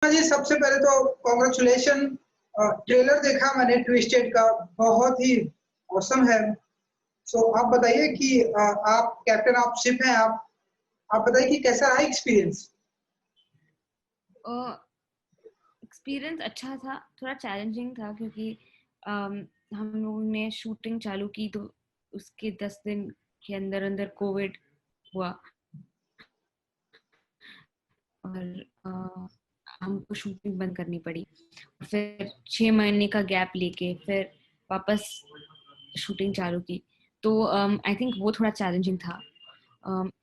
जी सबसे पहले तो कॉन्ग्रेचुलेशन। ट्रेलर देखा मैंने ट्विस्टेड का, बहुत ही औसम है। सो आप बताइए कि आप कैप्टन ऑफ शिप हैं, आप बताइए कि कैसा रहा एक्सपीरियंस। एक्सपीरियंस अच्छा था, थोड़ा चैलेंजिंग था क्योंकि हम लोगों ने शूटिंग चालू की तो उसके 10 दिन के अंदर अंदर कोविड हुआ और हमको शूटिंग बंद करनी पड़ी। फिर 6 महीने का गैप लेके फिर वापस शूटिंग चालू की। तो आई थिंक वो थोड़ा चैलेंजिंग था।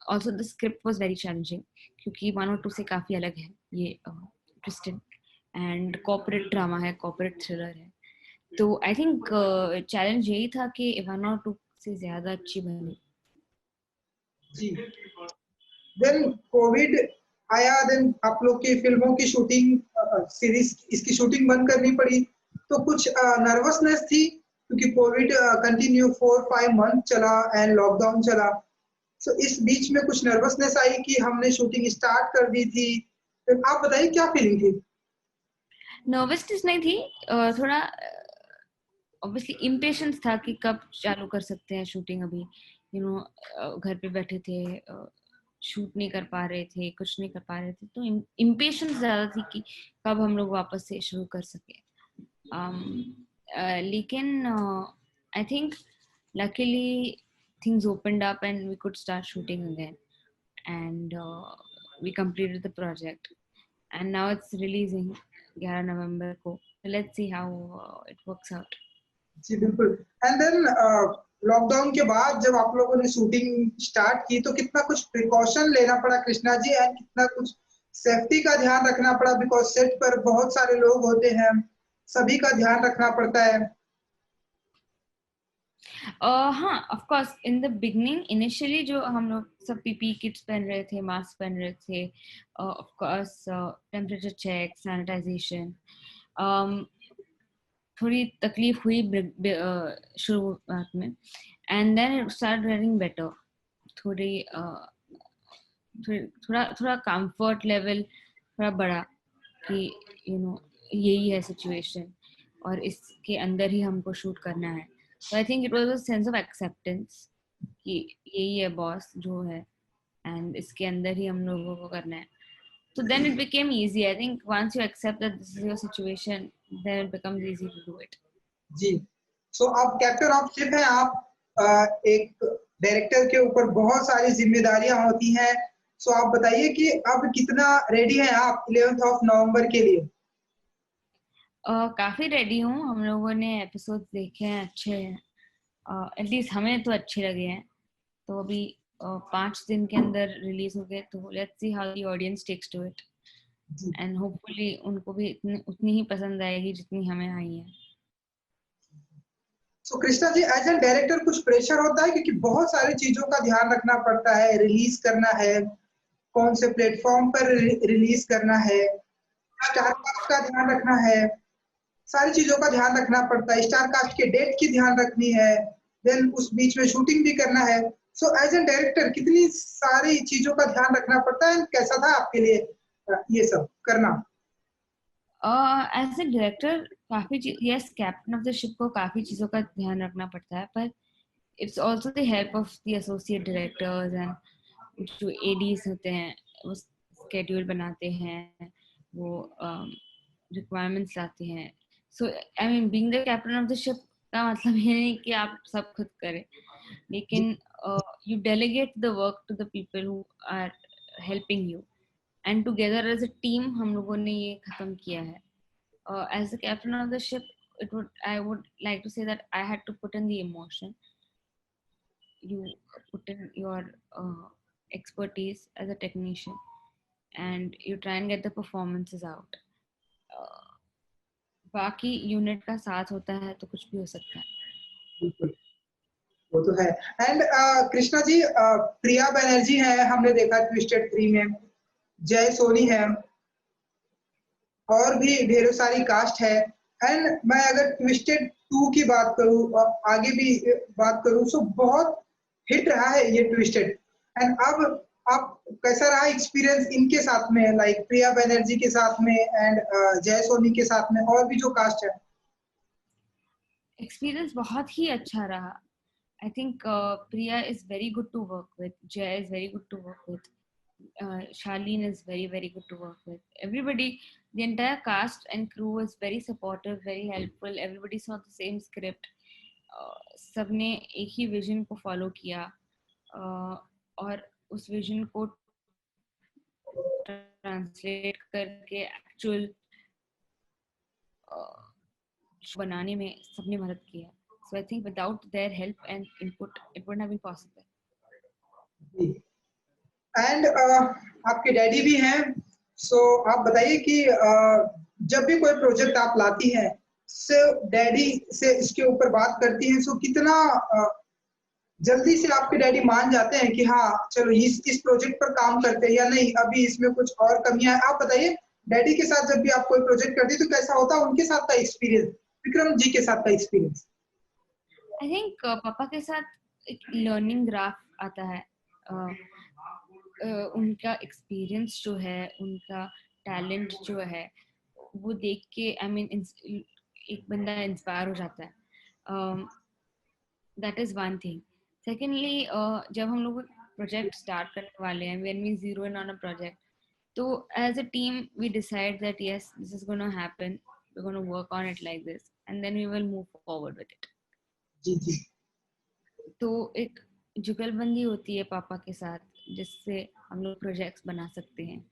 Also the script was very challenging क्योंकि 1 और 2 से काफ़ी अलग है ये ट्विस्टेड एंड कॉर्पोरेट ड्रामा है, कॉर्पोरेट थ्रिलर है। तो आई थिंक चैलेंज यही था कि 1 और 2 से ज़्यादा अच्छी बने। जी, देन कोविड आया, देन आप लोग की फिल्मों की शूटिंग, सीरीज इसकी शूटिंग बंद करनी पड़ी, तो कुछ नर्वसनेस थी क्योंकि कोविड कंटिन्यू 4-5 मंथ चला एंड लॉकडाउन चला। सो इस बीच में कुछ नर्वसनेस आई कि हमने शूटिंग स्टार्ट कर दी थी, तो आप बताइए क्या फीलिंग थी? नर्वसनेस नहीं थी, थोड़ा ऑब्वियसली इम्पेशंस था कि कब चालू कर सकते हैं शूटिंग। अभी घर पे बैठे थे, शूट नहीं कर पा रहे थे, कुछ नहीं कर पा रहे थे, तो इम्पेशंस ज्यादा थी कि कब हम लोग वापस से शुरू कर सके। लेकिन I think luckily things opened up and we could start shooting again, and we completed the project and now it's releasing 11 नवंबर को. Let's see how it works out. जी, बिल्कुल। एंड देन लॉकडाउन के बाद जब आप लोगों ने शूटिंग स्टार्ट की तो कितना कुछ प्रिकॉशन लेना पड़ा कृष्णा जी, एंड कितना कुछ सेफ्टी का ध्यान रखना पड़ा बिकॉज़ सेट पर बहुत सारे लोग होते हैं, सभी का ध्यान रखना पड़ता है। हाँ, of course in the beginning initially जो हम लोग सब पीपी किट्स पहन रहे थे, मास्क पहन रहे थे, of course temperature check, sanitization, थोड़ी तकलीफ हुई शुरुआत में, and then it start running better. थोड़ी थोड़ा थोड़ा कंफर्ट लेवल थोड़ा बढ़ा कि यही है सिचुएशन और इसके अंदर ही हमको शूट करना है. तो I think it was a sense of acceptance कि यही है बॉस जो है एंड इसके अंदर ही हम लोगों को करना है. So then it became easy. I think once you accept that this is your situation, then it becomes easy to do it. जी। सो आप कैप्टन ऑफ शिप हैं, आप एक डायरेक्टर के ऊपर बहुत सारी ज़िम्मेदारियाँ होती हैं। सो आप बताइए कि अब कितना रेडी हैं आप 11th ऑफ नवंबर के लिए? काफी रेडी हूँ. हम लोगों ने एपिसोड देखे हैं, अच्छे हैं. एटलीस्ट हमें तो अच्छे लगे हैं. तो अभी 5 दिन के अंदर रिलीज हो गए, तो let's see how the audience takes to it जी। एंड होपफुली उनको भी उतनी ही पसंद आएगी जितनी हमें आई है. सो कृष्णा जी, एज एन डायरेक्टर कुछ प्रेशर होता है क्योंकि बहुत सारी चीजों का ध्यान रखना पड़ता है, रिलीज करना है, कौन से प्लेटफॉर्म पर रिलीज करना है, स्टार कास्ट का ध्यान रखना है, सारी चीजों का ध्यान रखना पड़ता है, स्टार कास्ट के डेट की ध्यान रखनी है, देन उस बीच में शूटिंग भी करना है। सो एज एन डायरेक्टर कितनी सारी चीजों का ध्यान रखना पड़ता है, कैसा था आपके लिए ये सब करना? एज ए डायरेक्टर काफी yes, captain of the ship को काफी चीजों का ध्यान रखना पड़ता है, पर it's also the help of the associate directors and जो एडीज होते हैं, वो स्केड्यूल बनाते हैं, वो रिक्वायरमेंट्स लाते हैं. So I mean being the captain of the ship का मतलब ये नहीं कि आप सब खुद करें, जी। लेकिन you delegate the work to the people who are helping you and together as a team हम लोगों ने ये खत्म किया है. As the captain of the ship, I would like to say that I had to put in the emotion. You put in your expertise as a technician, and you try and get the performances out. बाकी unit का साथ होता है तो कुछ भी हो सकता है. बिल्कुल, वो तो है। एंड कृष्णा जी, प्रिया बनर्जी है, हमने देखा ट्विस्टेड 3 में, जय सोनी है, और भी ढेरों सारी कास्ट है। एंड मैं अगर ट्विस्टेड 2 की बात करूँ और आगे भी बात करूँ, सो बहुत हिट रहा है ये ट्विस्टेड। एंड अब आप कैसा रहा एक्सपीरियंस इनके साथ में, लाइक प्रिया बनर्जी के साथ में एंड जय सोनी के साथ में और भी जो कास्ट है? एक्सपीरियंस बहुत ही अच्छा रहा। I think Priya is very good to work with. Jay is very good to work with. Charlene is very, very good to work with. Everybody, the entire cast and crew was very supportive, very helpful. Everybody saw the same script. सबने एक ही vision को follow किया, और उस vision को translate करके actual बनाने में सबने मदद किया. So I think without their help and input, it wouldn't have been possible. And आपके डैडी भी हैं, सो आप बताइए कि जब भी कोई प्रोजेक्ट आप लाती हैं, सो डैडी से इसके ऊपर बात करती हैं, सो कितना जल्दी से आपके डैडी मान जाते हैं कि हाँ चलो इस प्रोजेक्ट पर काम करते हैं, या नहीं अभी इसमें कुछ और कमियां हैं? आप बताइए, डैडी के साथ जब भी आप कोई प्रोजेक्ट करती है तो कैसा होता है उनके साथ का एक्सपीरियंस, विक्रम जी के साथ का एक्सपीरियंस? आई थिंक पापा के साथ एक लर्निंग ग्राफ आता है. उनका एक्सपीरियंस जो है, उनका टैलेंट जो है, वो देख के आई मीन एक बंदा इंस्पायर हो जाता है. That is one thing. Secondly, जब हम लोग प्रोजेक्ट स्टार्ट करने वाले हैं, when we zero in on a project, तो as a team we decide that yes this is gonna happen, we gonna work on it like this and then we will move forward with it. जी जी. तो एक जुगलबंदी होती है पापा के साथ, जिससे हम लोग प्रोजेक्ट्स बना सकते हैं.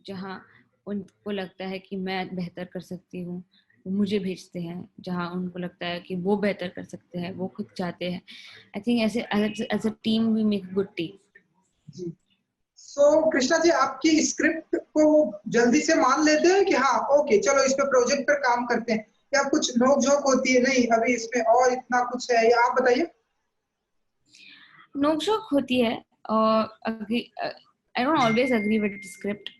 जहाँ उनको लगता है कि मैं बेहतर कर सकती हूँ, वो मुझे भेजते हैं. जहाँ उनको लगता है कि वो बेहतर कर सकते हैं, वो खुद चाहते हैं. आई थिंक ऐसे as a team we make good team. जी. सो कृष्णा जी, आपकी स्क्रिप्ट को जल्दी से मान लेते हैं कि हाँ ओके चलो इस पे प्रोजेक्ट पर काम करते हैं, या कुछ नोक झोंक होती है, नहीं अभी इसमें और इतना कुछ है, या आप बताइए? नोक-झोंक होती है. I don't always agree with the script.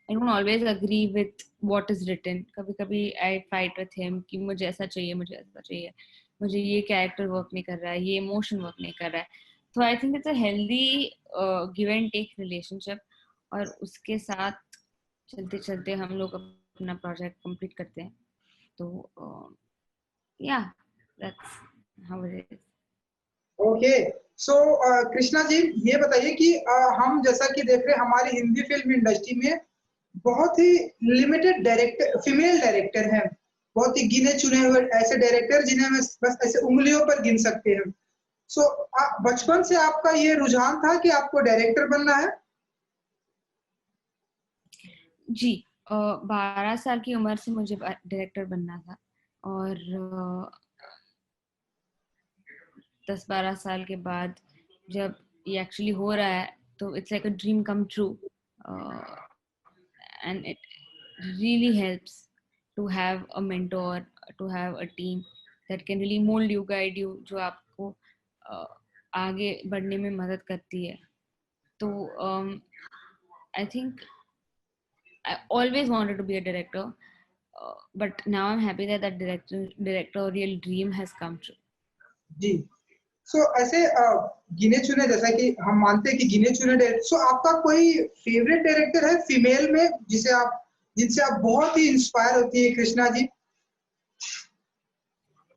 I don't always agree with what is written. कभी-कभी I fight with him कि मुझे ऐसा चाहिए, मुझे ऐसा चाहिए, मुझे ये कैरेक्टर वर्क नहीं कर रहा है, ये इमोशन वर्क नहीं कर रहा है. तो I think it's a healthy give and take relationship, और उसके साथ चलते-चलते हम लोग अपना प्रोजेक्ट कंप्लीट करते हैं. तो yeah, that's how it is. Okay. So Krishna ji, ये बताइए कि हम जैसा कि देख रहे हैं हमारी हिंदी फिल्म इंडस्ट्री में बहुत ही लिमिटेड डायरेक्टर, फीमेल डायरेक्टर हैं, बहुत ही गिने चुने हुए ऐसे डायरेक्टर जिन्हें हम बस ऐसे उंगलियों पर गिन सकते हैं. सो बचपन से आपका ये रुझान था कि आपको डायरेक्टर बनना है? जी, 12 साल की उम्र से मुझे डायरेक्टर बनना था, और 10-12 साल के बाद जब ये एक्चुअली हो रहा है, तो it's like a dream come true. And it really helps to have a mentor, to have a team that can really mold you, guide you, जो आपको आगे बढ़ने में मदद करती है. तो I think I always wanted to be a director, but now I'm happy that that directorial dream has come true. जी. सो ऐसे गिने चुने, जैसा कि हम मानते हैं कि गिने चुने डायरेक्टर, सो आपका कोई फेवरेट डायरेक्टर है फीमेल में जिनसे आप बहुत ही इंस्पायर होती है Krishna ji?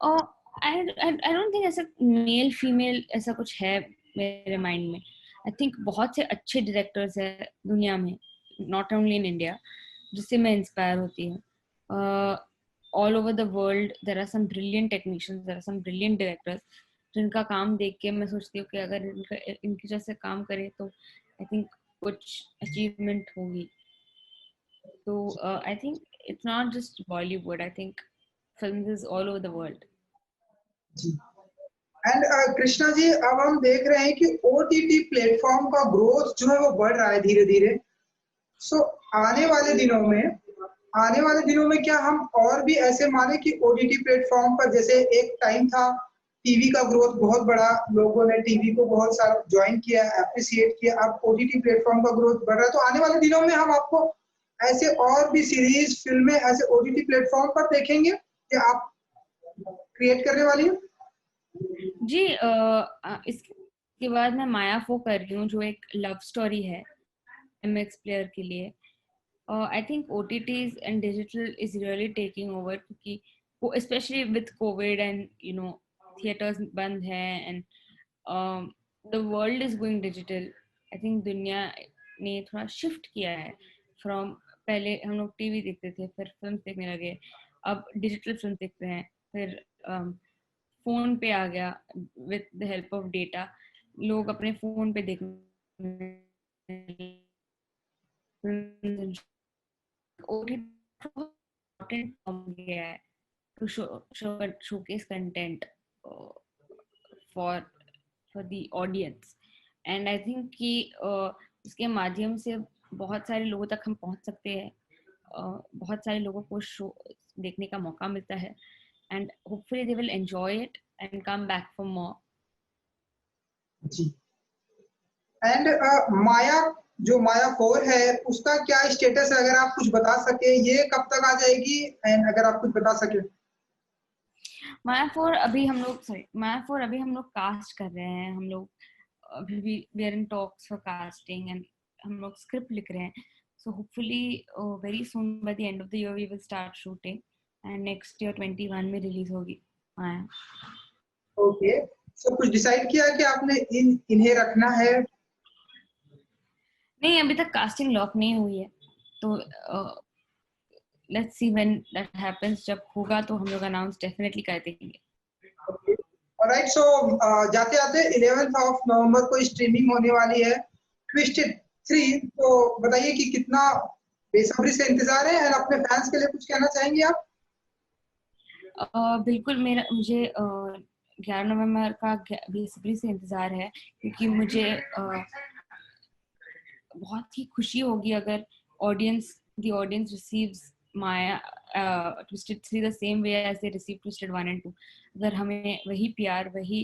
I don't think ऐसा मेल फीमेल ऐसा कुछ है मेरे माइंड में. आई थिंक बहुत से अच्छे डायरेक्टर्स हैं दुनिया में, नॉट ओनली इन इंडिया, जिससे मैं इंस्पायर होती हूँ. All over the world there are some brilliant technicians, there are some brilliant directors, जिनका काम देख के मैं सोचती हूँ कि अगर इनके जैसे काम करे तो आई थिंक कुछ अचीवमेंट होगी. तो I think it's not just Bollywood, I think films is all over the world. जी. एंड कृष्णा जी, अब हम देख रहे हैं कि ओटीटी प्लेटफॉर्म का ग्रोथ जो है वो बढ़ रहा है धीरे धीरे. सो आने वाले दिनों में क्या हम और भी ऐसे माने कि ओटीटी प्लेटफॉर्म पर, जैसे एक टाइम था टीवी का ग्रोथ बहुत बड़ा, लोगों ने टीवी को बहुत सारा ज्वाइन किया, अप्रिशिएट किया, अब ओटीटी प्लेटफॉर्म का ग्रोथ बढ़ रहा है, तो आने वाले दिनों में हम आपको ऐसे और भी सीरीज फिल्में ऐसे ओटीटी प्लेटफॉर्म पर देखेंगे कि आप क्रिएट करने वाली हैं? जी, इस उसके बाद मैं माया 4 कर रही हूँ, जो एक लव स्टोरी है MX प्लेयर के लिए. I think OTTs and digital is really taking over, क्योंकि especially with COVID and theaters बंद हैं and the world is going digital. I think दुनिया ने थोड़ा शिफ्ट किया है from पहले हम लोग टीवी देखते थे, फिर फिल्म देखने लगे, अब डिजिटल फिल्म देखते हैं, फिर फोन पे आ गया with the help of data. लोग अपने फोन पे देखने to showcase content for the audience, and I think कि उसके माध्यम से बहुत सारे लोगों तक हम पहुंच सकते हैं, बहुत सारे लोगों को शो देखने का मौका मिलता है, and hopefully they will enjoy it and come back for more. जी. एंड माया, जो माया 4 है उसका क्या स्टेटस है, अगर आप कुछ बता सके, ये कब तक आ जाएगी, एंड अगर आप कुछ बता सके. माया 4 अभी हम लोग कास्ट कर रहे हैं, हम लोग अभी भी we are in talks for casting and हम लोग स्क्रिप्ट लिख रहे हैं, so hopefully very soon by the end of the year we will start shooting and next year 21 में रिलीज होगी माया. ओके, सो कुछ डिसाइड किया कि आपने इन्हें रखना है? नहीं, अभी तक कास्टिंग लॉक नहीं हुई है, तो let's see when that happens. जब होगा तो हम लोग अनाउंस डेफिनेटली कर देंगे. Okay, alright. सो जाते जाते 11th ऑफ नवंबर को स्ट्रीमिंग होने वाली है ट्विस्टेड 3, तो बताइए कि कितना बेसब्री से इंतजार है, और अपने फैंस के लिए कुछ कहना चाहेंगे आप? बिल्कुल, मुझे 11 नवंबर का बेसब्री से इंतजार है, क्योंकि मुझे बहुत ही खुशी होगी अगर the audience receives Maya Twisted 3 the same way as they received Twisted 1 and 2. अगर हमें वही प्यार, वही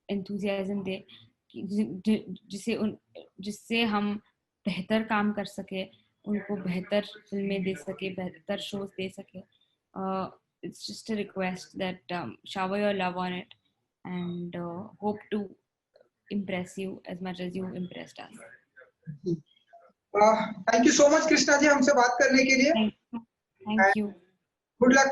enthusiasm दे जिससे हम बेहतर काम कर सके, उनको बेहतर फिल्में दे सके, बेहतर शोज दे सके. It's just a request that shower your love on it and hope to impress you as much as you impressed us. Thank you so much Krishna ji हमसे बात करने के लिए. Thank you. Good luck.